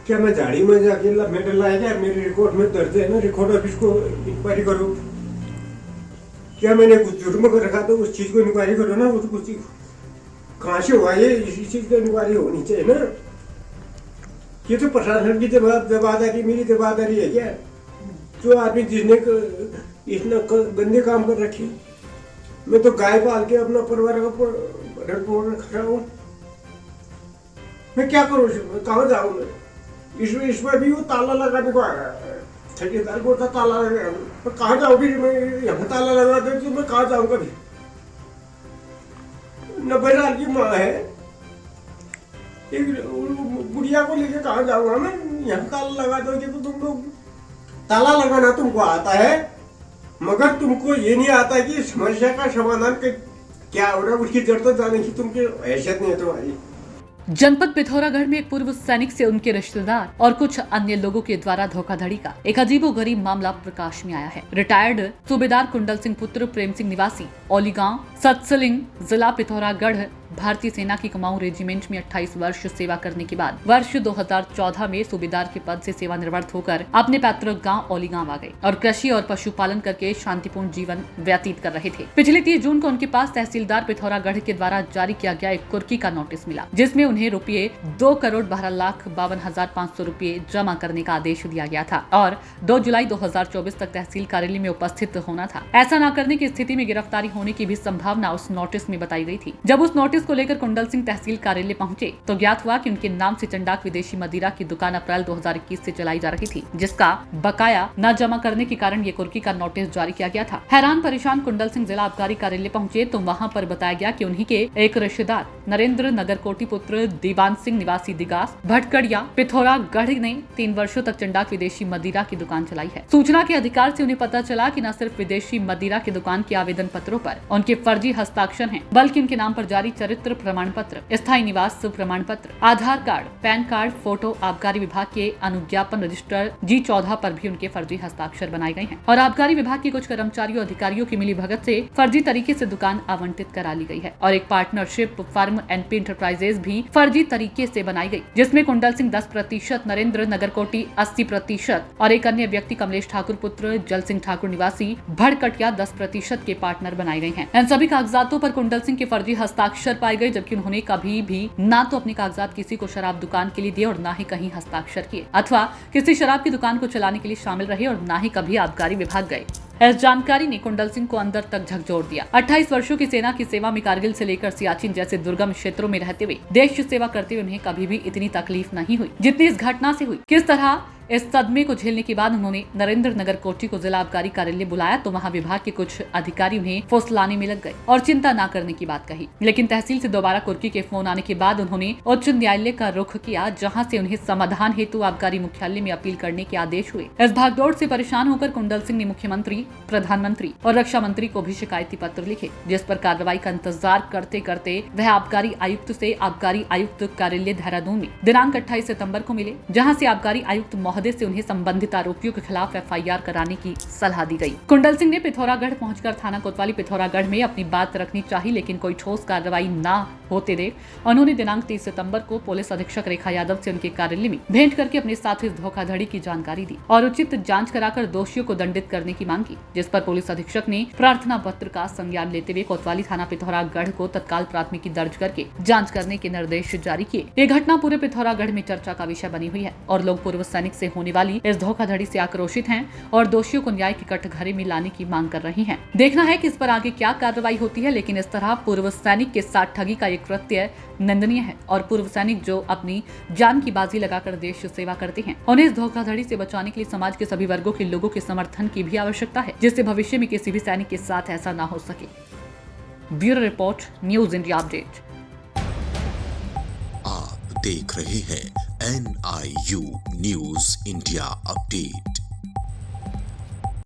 क्या मैं झाड़ी में जाके मेडल लाया क्या? मेरे रिकॉर्ड में दर्ज है ना, रिकॉर्ड ऑफिस को इंक्वायरी करो। क्या मैंने कुछ जुर्म कर रखा तो उस चीज को इंक्वायरी करो ना। वो कुछ कहाँ से हुआ ये, इसी चीज की इंक्वायरी होनी चाहिए ना। ये तो प्रशासन की जवाबदारी, मेरी जवाबदारी है क्या? जो आदमी जिसने इतना गंदे काम कर रखे, मैं तो गाय पाल के अपना परिवार का रख रहा हूँ। मैं क्या करूँ? कहाँ जाऊँ मैं? इसमें भी वो ताला लगाने को आ रहा है, ठेकेदार को ताला लगा। मैं कहाँ जाऊँ? फिर मैं यहाँ ताला लगा दे तो मैं कहाँ जाऊँगा? भी 90 साल की माँ है, एक गुड़िया को लेके कहाँ जाऊँगा मैं? यहाँ ताला लगा दोगे तो तुम लोग, ताला लगाना तुमको आता है, मगर तुमको ये नहीं आता कि समस्या का समाधान क्या हो रहा है, उसकी जड़ तक जाने की तुमकी हैसियत नहीं है तुम्हारी। जनपद पिथौरागढ़ में एक पूर्व सैनिक से उनके रिश्तेदार और कुछ अन्य लोगों के द्वारा धोखाधड़ी का एक अजीबोगरीब मामला प्रकाश में आया है। रिटायर्ड सूबेदार कुंडल सिंह पुत्र प्रेम सिंह निवासी औली गांव सतसलिंग जिला पिथौरागढ़ भारतीय सेना की कुमाऊं रेजिमेंट में 28 वर्ष सेवा करने के बाद वर्ष 2014 में सूबेदार के पद से सेवानिवृत्त होकर अपने पैतृक गांव औली गांव आ गए और कृषि और पशुपालन करके शांतिपूर्ण जीवन व्यतीत कर रहे थे। पिछले 30 जून को उनके पास तहसीलदार पिथौरागढ़ के द्वारा जारी किया गया एक कुर्की का नोटिस मिला, जिसमें उन्हें रुपये 2,12,52,500 रुपये जमा करने का आदेश दिया गया था और 2 जुलाई 2024 तक तहसील कार्यालय में उपस्थित होना था। ऐसा न करने की स्थिति में गिरफ्तारी होने की भी संभावना उस नोटिस में बताई गई थी। जब उस नोटिस को लेकर कुंडल सिंह तहसील कार्यालय पहुंचे तो ज्ञात हुआ कि उनके नाम से चंडाक विदेशी मदिरा की दुकान अप्रैल 2021 से चलाई जा रही थी, जिसका बकाया न जमा करने के कारण ये कुर्की का नोटिस जारी किया गया था। हैरान परेशान कुंडल सिंह जिला आबकारी कार्यालय पहुंचे तो वहां पर बताया गया कि उन्हीं के एक रिश्तेदार नरेंद्र नगरकोटी पुत्र दीवान सिंह निवासी दिगास भटकड़िया पिथौरागढ़ ने 3 वर्षों तक चंडाक विदेशी मदिरा की दुकान चलाई है। सूचना के अधिकार से उन्हें पता चला कि न सिर्फ विदेशी मदिरा की दुकान के आवेदन पत्रों पर उनके फर्जी हस्ताक्षर हैं, बल्कि उनके नाम पर जारी चरित्र प्रमाण पत्र, स्थायी निवास प्रमाण पत्र, आधार कार्ड, पैन कार्ड, फोटो, आबकारी विभाग के अनुज्ञापन रजिस्टर G14 पर भी उनके फर्जी हस्ताक्षर बनाए गए हैं और आबकारी विभाग के कुछ कर्मचारियों अधिकारियों की मिलीभगत से फर्जी तरीके से दुकान आवंटित करा ली गई है और एक पार्टनरशिप फर्म NP इंटरप्राइजेज भी फर्जी तरीके से बनाई गई, जिसमें कुंडल सिंह 10%, नरेंद्र नगरकोटी 80% और एक अन्य व्यक्ति कमलेश ठाकुर पुत्र जल सिंह ठाकुर निवासी भड़कटिया 10% के पार्टनर बनाए गए हैं। इन सभी कागजातों पर कुंडल सिंह के फर्जी हस्ताक्षर पाए गए, जबकि उन्होंने कभी भी ना तो अपने कागजात किसी को शराब दुकान के लिए दिए और ना ही कहीं हस्ताक्षर किए अथवा किसी शराब की दुकान को चलाने के लिए शामिल रहे और ना ही कभी आबकारी विभाग गए। इस जानकारी ने कुंडल सिंह को अंदर तक झकझोर दिया। 28 वर्षों की सेना की सेवा में कारगिल से लेकर सियाचिन जैसे दुर्गम क्षेत्रों में रहते हुए देश की सेवा करते हुए उन्हें कभी भी इतनी तकलीफ नहीं हुई जितनी इस घटना से हुई। किस तरह इस सदमे को झेलने के बाद उन्होंने नरेंद्र नगरकोटी को जिला आबकारी कार्यालय बुलाया तो वहां विभाग के कुछ अधिकारी उन्हें फुसलाने में लग गए और चिंता न करने की बात कही, लेकिन तहसील से दोबारा कुर्की के फोन आने के बाद उन्होंने उच्च न्यायालय का रुख किया, जहां से उन्हें समाधान हेतु आबकारी मुख्यालय में अपील करने के आदेश हुए। इस भागदौड़ से परेशान होकर कुंडल सिंह ने मुख्यमंत्री, प्रधानमंत्री और रक्षा मंत्री को भी शिकायती पत्र लिखे, जिस पर कार्रवाई का इंतजार करते करते वह आबकारी आयुक्त से आबकारी आयुक्त कार्यालय देहरादून में दिनांक 28 सितंबर को मिले, जहां से आबकारी आयुक्त महोदय से उन्हें संबंधित आरोपियों के खिलाफ FIR कराने की सलाह दी गई। कुंडल सिंह ने पिथौरागढ़ पहुंचकर थाना कोतवाली पिथौरागढ़ में अपनी बात रखनी चाहिए, लेकिन कोई ठोस कार्रवाई न होते देख उन्होंने दिनांक 30 सितंबर को पुलिस अधीक्षक रेखा यादव से उनके कार्यालय में भेंट करके अपने साथ इस धोखाधड़ी की जानकारी दी और उचित जांच कराकर दोषियों को दंडित करने की मांग की, जिस पर पुलिस अधीक्षक ने प्रार्थना पत्र का संज्ञान लेते हुए कोतवाली थाना पिथौरागढ़ को तत्काल प्राथमिकी दर्ज करके जाँच करने के निर्देश जारी किए। ये घटना पूरे पिथौरागढ़ में चर्चा का विषय बनी हुई है और लोग पूर्व सैनिक से होने वाली इस धोखाधड़ी से आक्रोशित हैं और दोषियों को न्याय के कटघरे में लाने की मांग कर रही हैं। देखना है कि इस पर आगे क्या कार्रवाई होती है, लेकिन इस तरह पूर्व सैनिक के साथ ठगी का एक कृत्य निंदनीय है और पूर्व सैनिक जो अपनी जान की बाजी लगाकर देश सेवा करते हैं, उन्हें इस धोखाधड़ी से बचाने के लिए समाज के सभी वर्गों के लोगों के समर्थन की भी आवश्यकता है, जिससे भविष्य में किसी भी सैनिक के साथ ऐसा न हो सके। Bureau report, news India update. आप देख रहे हैं NIU न्यूज इंडिया अपडेट।